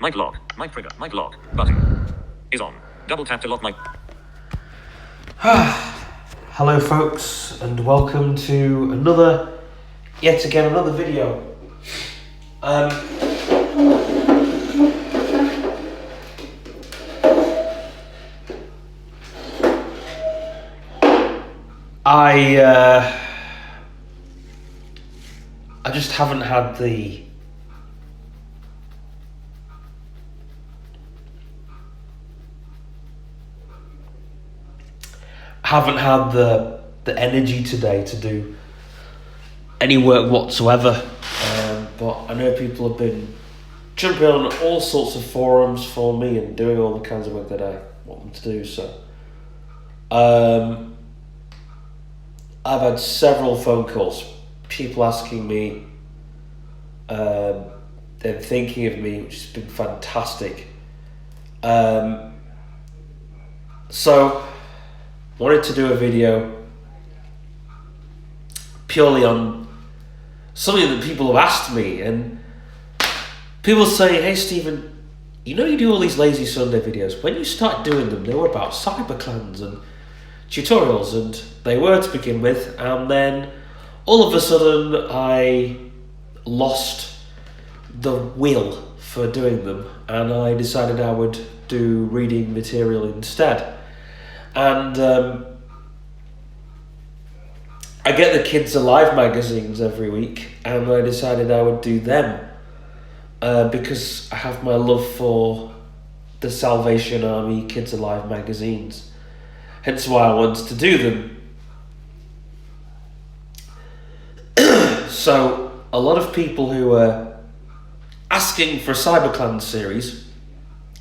Mic lock. Mic trigger. Mic lock. Button is on. Double tap to lock mic. Hello folks, and welcome to yet again another video. I just haven't had the energy today to do any work whatsoever. But I know people have been jumping on all sorts of forums for me and doing all the kinds of work that I want them to do. So I've had several phone calls, people asking me, they're thinking of me, which has been fantastic. So wanted to do a video purely on something that people have asked me, and people say, hey Stephen, you know you do all these Lazy Sunday videos. When you start doing them, they were about cyberclans and tutorials, and they were to begin with, and then all of a sudden I lost the will for doing them, and I decided I would do reading material instead. And I get the Kids Alive magazines every week, and I decided I would do them because I have my love for the Salvation Army Kids Alive magazines. Hence why I wanted to do them. So a lot of people who are asking for a CyberClan series,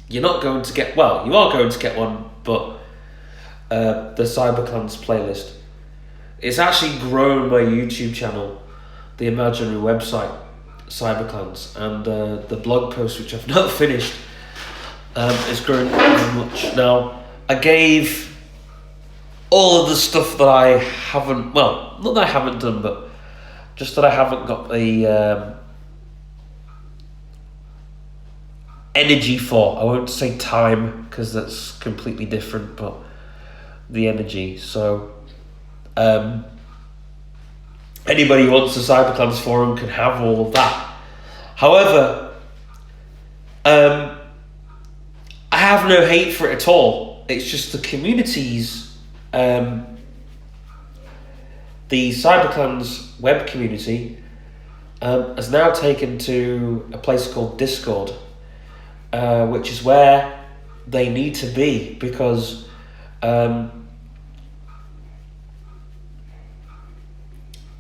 you are going to get one, but the CyberClans playlist. It's actually grown my YouTube channel, the imaginary website, CyberClans, and the blog post, which I've not finished, is grown much. Now, I gave all of the stuff that I haven't, well, not that I haven't done, but just that I haven't got the energy for. I won't say time, because that's completely different, but the energy. So anybody who wants the CyberClans forum can have all of that. However, I have no hate for it at all. It's just the communities, the CyberClans web community has now taken to a place called Discord, which is where they need to be, because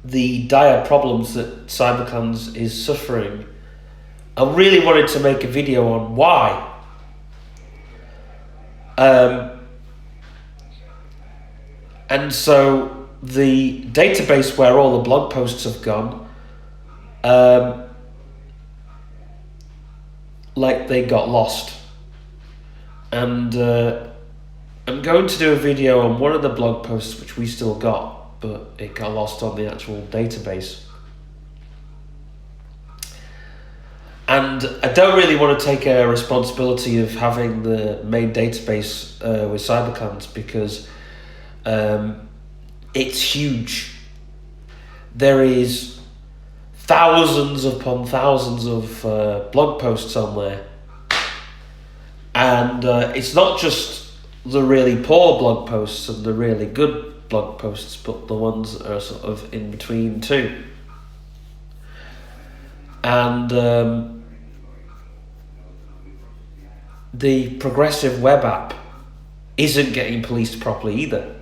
the dire problems that CyberClans is suffering. I really wanted to make a video on why. And so the database where all the blog posts have gone, like they got lost. And I'm going to do a video on one of the blog posts which we still got, but it got lost on the actual database. And I don't really want to take a responsibility of having the main database with CyberClans, because it's huge. There is thousands upon thousands of blog posts on there. And it's not just the really poor blog posts and the really good blog posts, but the ones that are sort of in between too. And the progressive web app isn't getting policed properly either.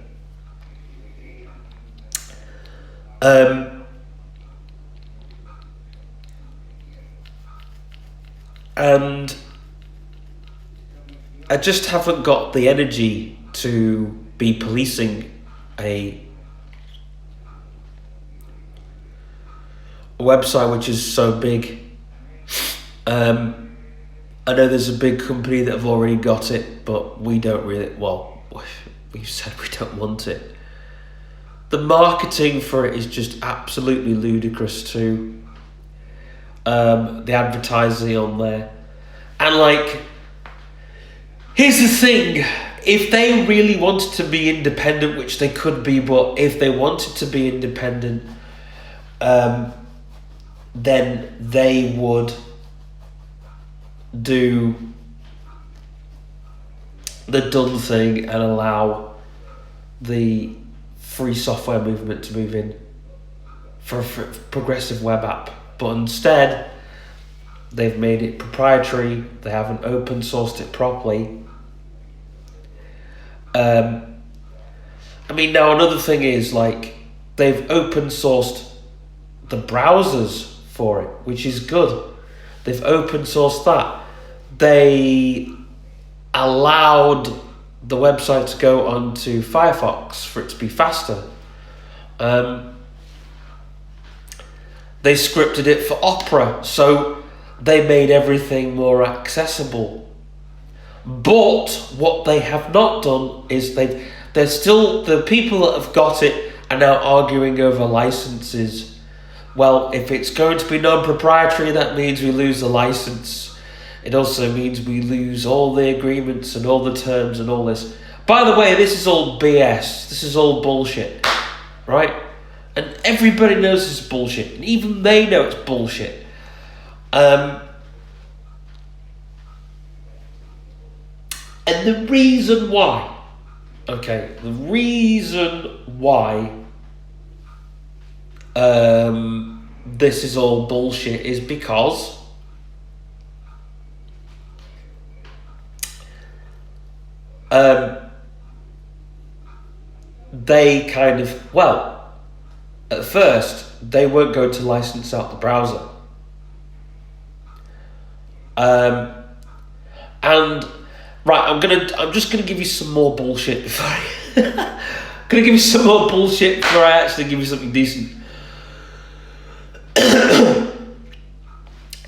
And I just haven't got the energy to be policing a website which is so big. I know there's a big company that have already got it, but we don't really, well, we've said we don't want it. The marketing for it is just absolutely ludicrous too. The advertising on there, And like, here's the thing, if they really wanted to be independent, which they could be, but if they wanted to be independent, then they would do the done thing and allow the free software movement to move in for a progressive web app. But instead, they've made it proprietary. They haven't open sourced it properly. I mean, now another thing is, like, they've open sourced the browsers for it, which is good. They've open sourced that. They allowed the website to go onto Firefox for it to be faster. They scripted it for Opera, so they made everything more accessible. But what they have not done is they're still, the people that have got it are now arguing over licenses. Well, if it's going to be non-proprietary, that means we lose the license. It also means we lose all the agreements and all the terms and all this. By the way, this is all BS. This is all bullshit, right? And everybody knows this is bullshit, and even they know it's bullshit. And the reason why, this is all bullshit is because they kind of, well, at first they weren't going to license out the browser. And right, I'm just gonna give you some more bullshit before I gonna give you some more bullshit before I actually give you something decent.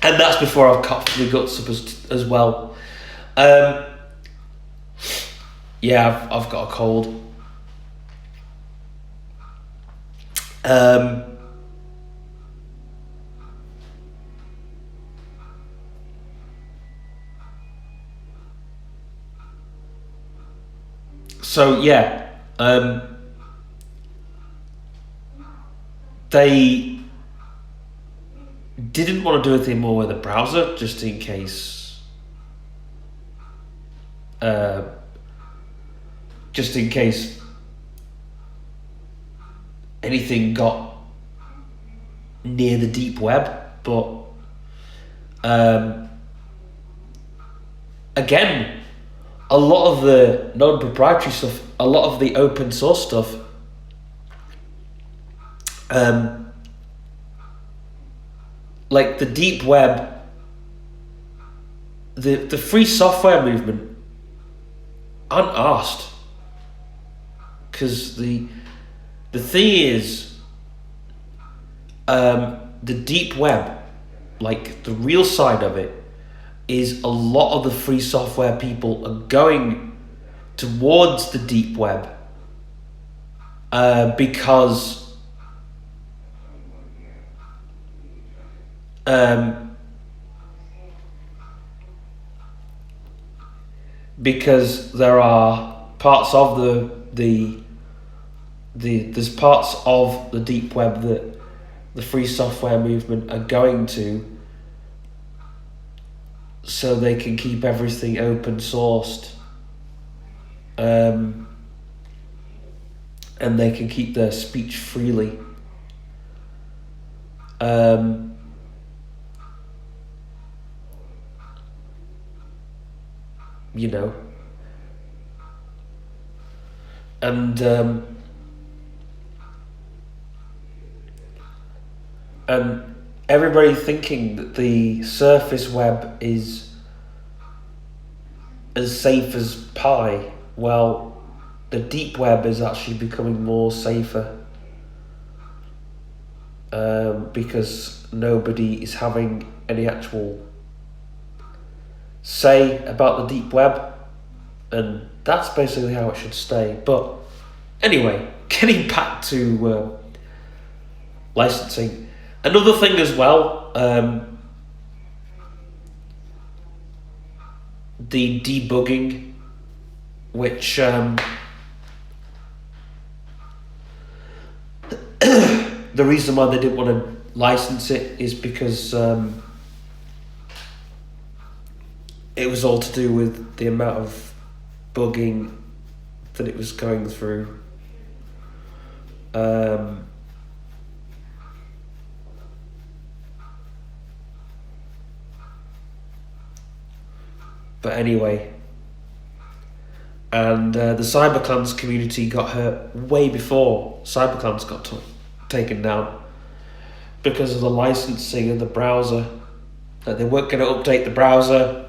And that's before I've coughed the guts up as well. Yeah, I've got a cold. So yeah, they didn't want to do anything more with the browser, just in case. Just in case anything got near the deep web, but again, a lot of the non-proprietary stuff, a lot of the open source stuff, like the deep web, the free software movement aren't asked. Because the thing is, the deep web, like the real side of it, is a lot of the free software people are going towards the deep web because there are parts of there's parts of the deep web that the free software movement are going to, so they can keep everything open sourced, and they can keep their speech freely. You know, and everybody thinking that the surface web is as safe as pie. Well, the deep web is actually becoming more safer because nobody is having any actual say about the deep web, and that's basically how it should stay. But anyway, getting back to licensing, another thing as well, the debugging, which the reason why they didn't want to license it is because it was all to do with the amount of bugging that it was going through. But anyway, and the CyberClans community got hurt way before CyberClans got taken down because of the licensing of the browser. That they weren't going to update the browser,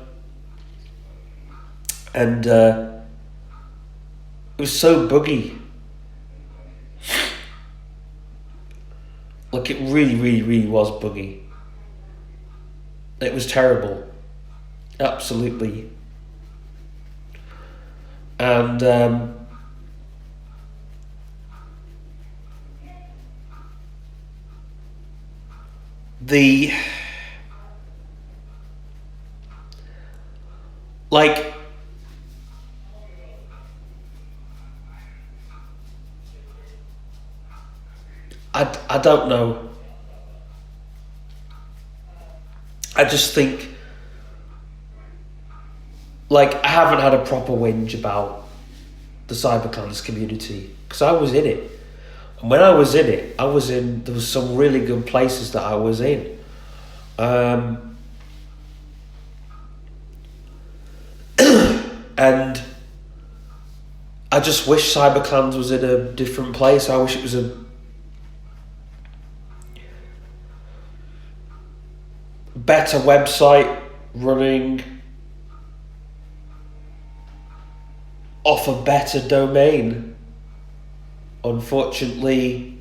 and it was so buggy. Like, it really, really, really was buggy. It was terrible. Absolutely. And the like I don't know. I just think, like, I haven't had a proper whinge about the CyberClans community because I was in it. And when I was in it, there was some really good places that I was in. And I just wish CyberClans was in a different place. I wish it was a better website running off a better domain. Unfortunately,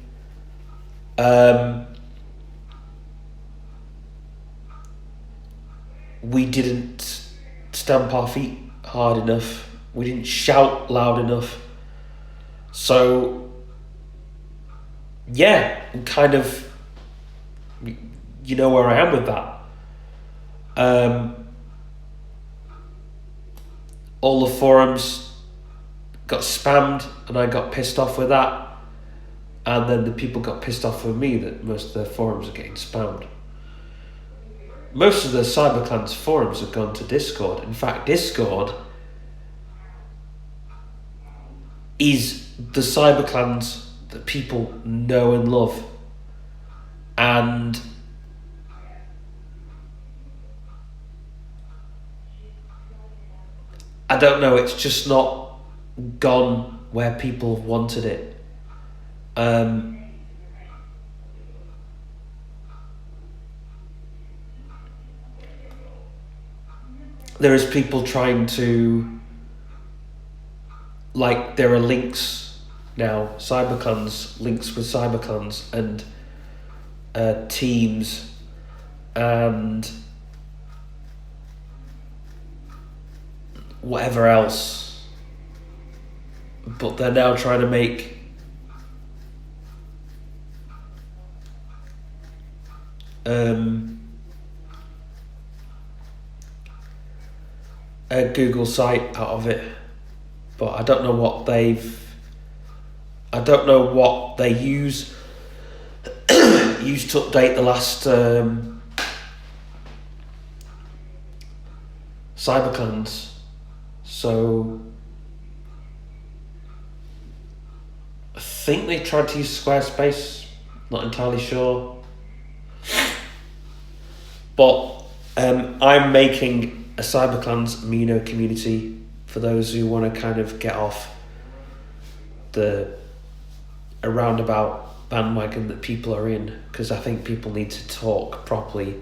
we didn't stamp our feet hard enough. We didn't shout loud enough. So, yeah, I'm kind of, you know where I am with that. All the forums got spammed, and I got pissed off with that. And then the people got pissed off with me that most of their forums are getting spammed. Most of the CyberClans forums have gone to Discord. In fact, Discord is the CyberClans that people know and love. And I don't know, it's just not gone where people wanted it. There is people trying to, like, there are links now, CyberClans, links with CyberClans and teams and whatever else, but they're now trying to make a Google site out of it, but I don't know what they use to update the last CyberClans. So I think they tried to use Squarespace, not entirely sure. But I'm making a CyberClans Amino community for those who want to kind of get off a roundabout bandwagon that people are in, because I think people need to talk properly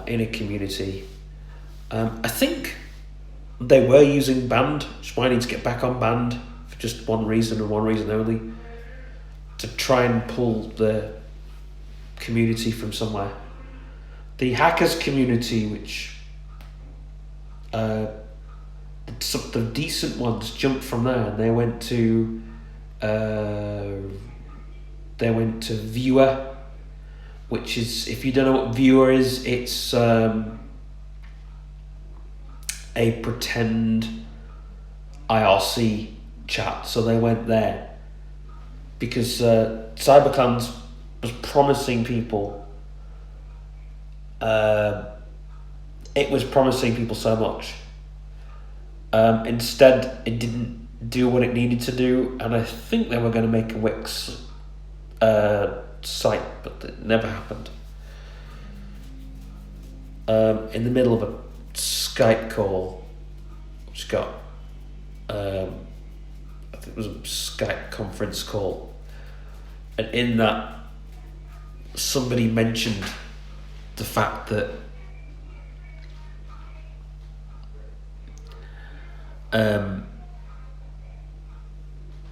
in a community. I think they were using Band, which is why I need to get back on Band for just one reason and one reason only, to try and pull the community from somewhere. The hackers community, which some of the decent ones jumped from there, and they went to Viewer, which is, if you don't know what Viewer is, it's a pretend IRC chat, so they went there because CyberClans was promising people. It was promising people so much. Instead, it didn't do what it needed to do, and I think they were going to make a Wix site, but it never happened. In the middle of a Skype call, which got, I think it was a Skype conference call, and in that, somebody mentioned the fact that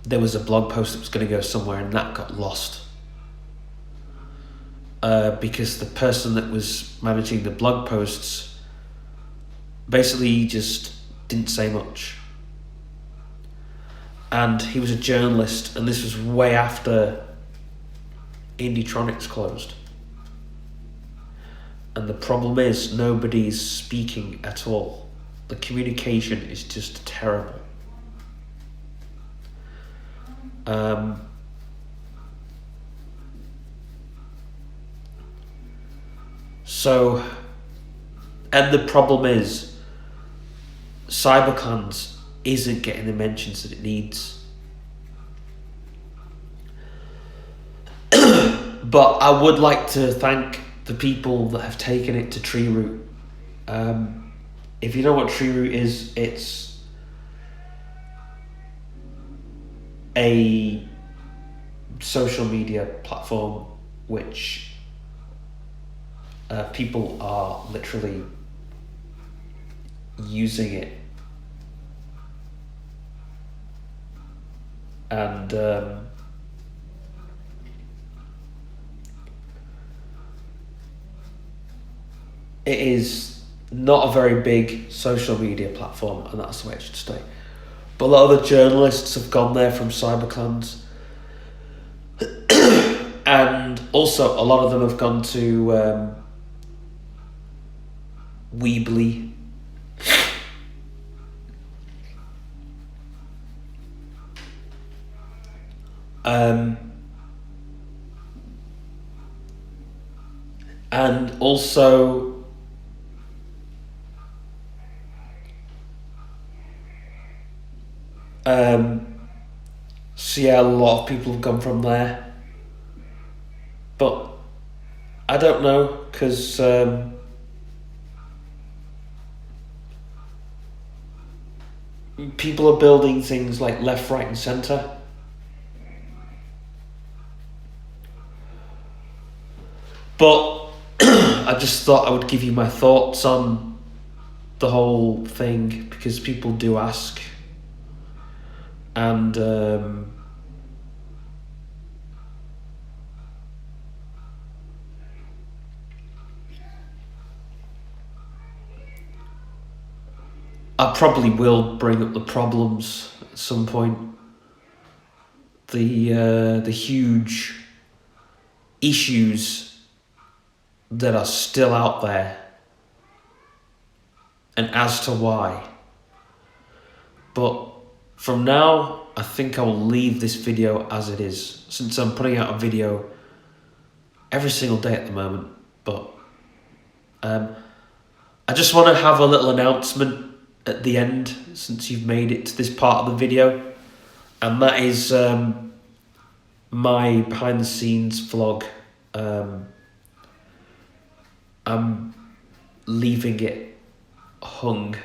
there was a blog post that was going to go somewhere, and that got lost because the person that was managing the blog posts basically just didn't say much. And he was a journalist, and this was way after Indietronics closed. And the problem is nobody's speaking at all. The communication is just terrible. And the problem is CyberClans isn't getting the mentions that it needs. But I would like to thank the people that have taken it to Treeroot. If you know what Treeroot is, it's a social media platform which people are literally using it, and it is not a very big social media platform, and that's the way it should stay. But a lot of the journalists have gone there from CyberClans, and also a lot of them have gone to Weebly. And also so yeah, a lot of people have gone from there, but I don't know, because people are building things like left, right and centre. But I just thought I would give you my thoughts on the whole thing, because people do ask. And I probably will bring up the problems at some point. The huge issues that are still out there, and as to why. But from now, I think I will leave this video as it is, since I'm putting out a video every single day at the moment. But I just want to have a little announcement at the end, since you've made it to this part of the video, and that is my behind the scenes vlog. I'm leaving it hung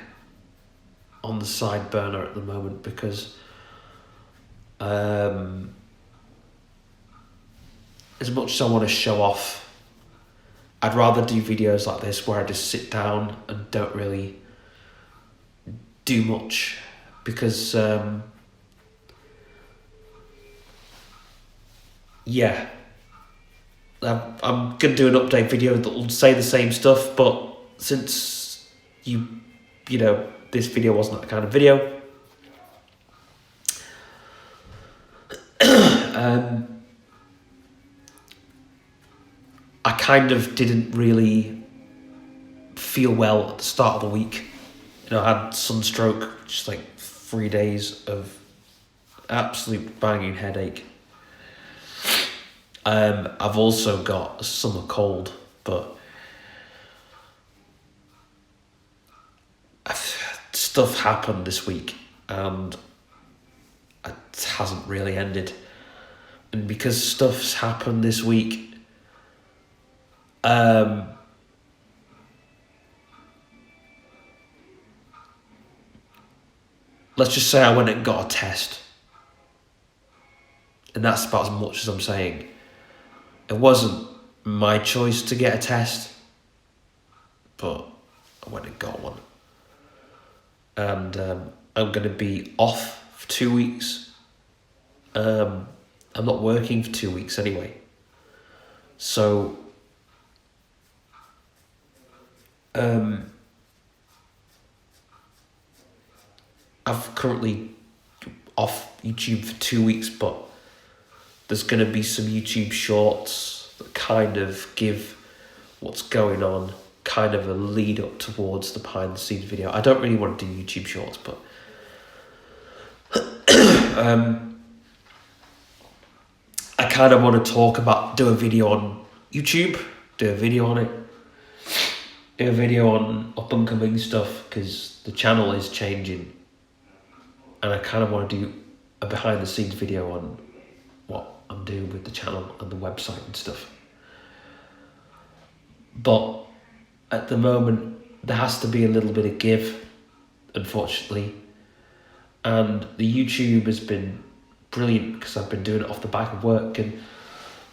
on the side burner at the moment, because as much as I want to show off, I'd rather do videos like this where I just sit down and don't really do much, because yeah, I'm going to do an update video that will say the same stuff, but since you know, this video wasn't that kind of video, I kind of didn't really feel well at the start of the week, I had sunstroke, just like 3 days of absolute banging headache. I've also got a summer cold, but stuff happened this week and it hasn't really ended. And because stuff's happened this week, let's just say I went and got a test. And that's about as much as I'm saying. It wasn't my choice to get a test, but I went and got one. And I'm going to be off for 2 weeks. I'm not working for 2 weeks anyway. So, I've currently off YouTube for 2 weeks, but there's going to be some YouTube shorts that kind of give what's going on, kind of a lead up towards the behind the scenes video. I don't really want to do YouTube shorts, but I kind of want to do a video on YouTube, do a video on it, do a video on up and coming stuff, because the channel is changing, and I kind of want to do a behind the scenes video on what I'm doing with the channel and the website and stuff. But at the moment, there has to be a little bit of give, unfortunately. And the YouTube has been brilliant because I've been doing it off the back of work, and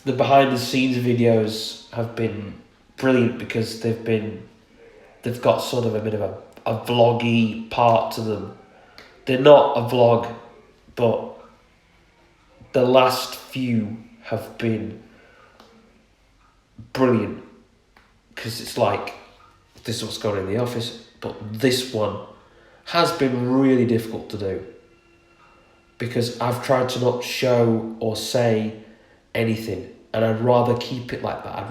the behind the scenes videos have been brilliant because they've got sort of a bit of a vloggy part to them. They're not a vlog, but the last few have been brilliant because it's like, this is what's going on in the office, but this one has been really difficult to do because I've tried to not show or say anything, and I'd rather keep it like that.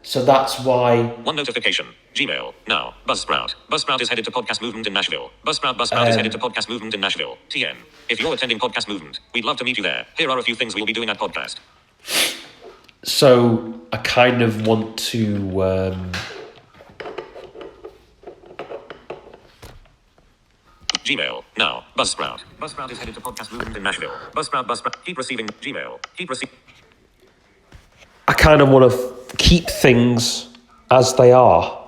So that's why... One notification. Gmail. Now. Buzzsprout. Buzzsprout is headed to Podcast Movement in Nashville. Buzzsprout is headed to Podcast Movement in Nashville. TN. If you're attending Podcast Movement, we'd love to meet you there. Here are a few things we'll be doing at podcast. So I kind of want to... Gmail. Now. Buzzsprout. Buzzsprout is headed to Podcast Movement in Nashville. Buzzsprout. Keep receiving. Gmail. Keep receiving. I kind of want to keep things as they are,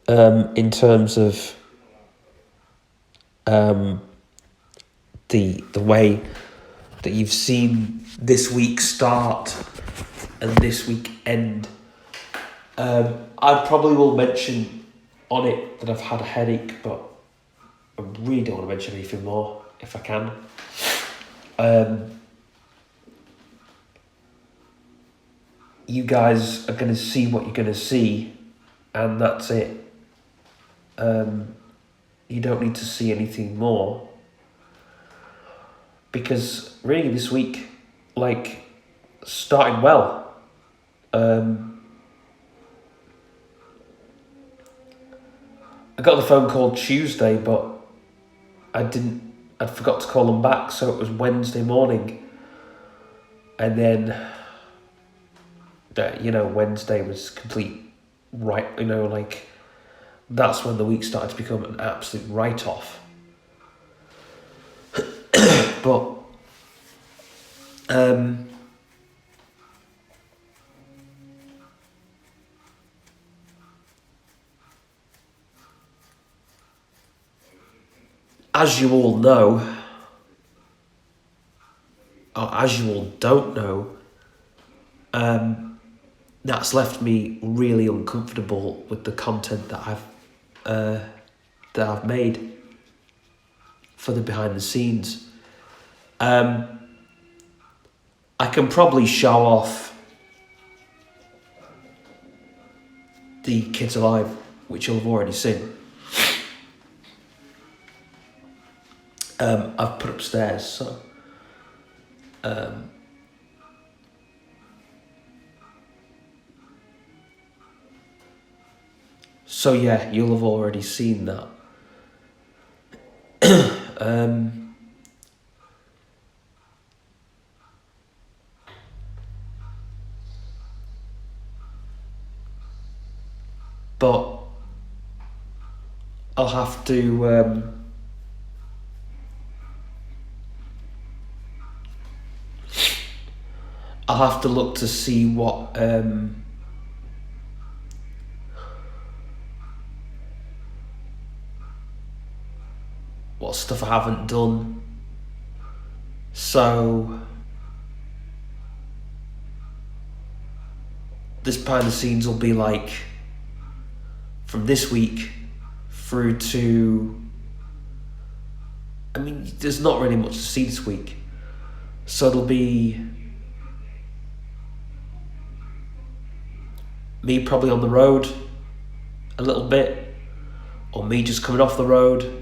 in terms of the way that you've seen this week start and this week end. I probably will mention on it that I've had a headache, but I really don't want to mention anything more if I can. You guys are going to see what you're going to see, and that's it. You don't need to see anything more, because really this week, like, started well. I got the phone call Tuesday, but I'd forgot to call them back, so it was Wednesday morning, and then Wednesday was complete right, like, that's when the week started to become an absolute write-off. But as you all know, or as you all don't know, that's left me really uncomfortable with the content that I've made for the behind the scenes. I can probably show off the Kids Alive, which you'll have already seen. I've put upstairs, so So yeah, you'll have already seen that. But I'll have to look to see what stuff I haven't done. So this behind the scenes will be like from this week through to, I mean, there's not really much to see this week. So it'll be me probably on the road a little bit, or me just coming off the road.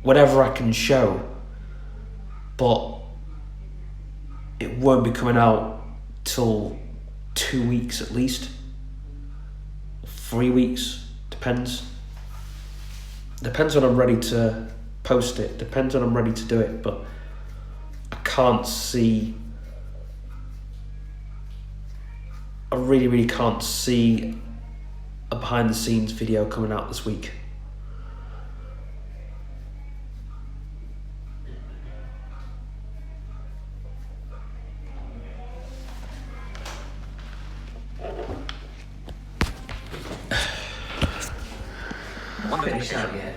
Whatever I can show, but it won't be coming out till 2 weeks at least, 3 weeks, depends when I'm ready to post it, depends when I'm ready to do it, but I really can't see a behind the scenes video coming out this week.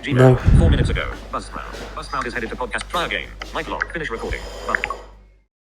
Gmail. 4 minutes ago. Buzzsprout. Buzzsprout is headed to podcast. Try again. Mic lock. Finish recording. Button.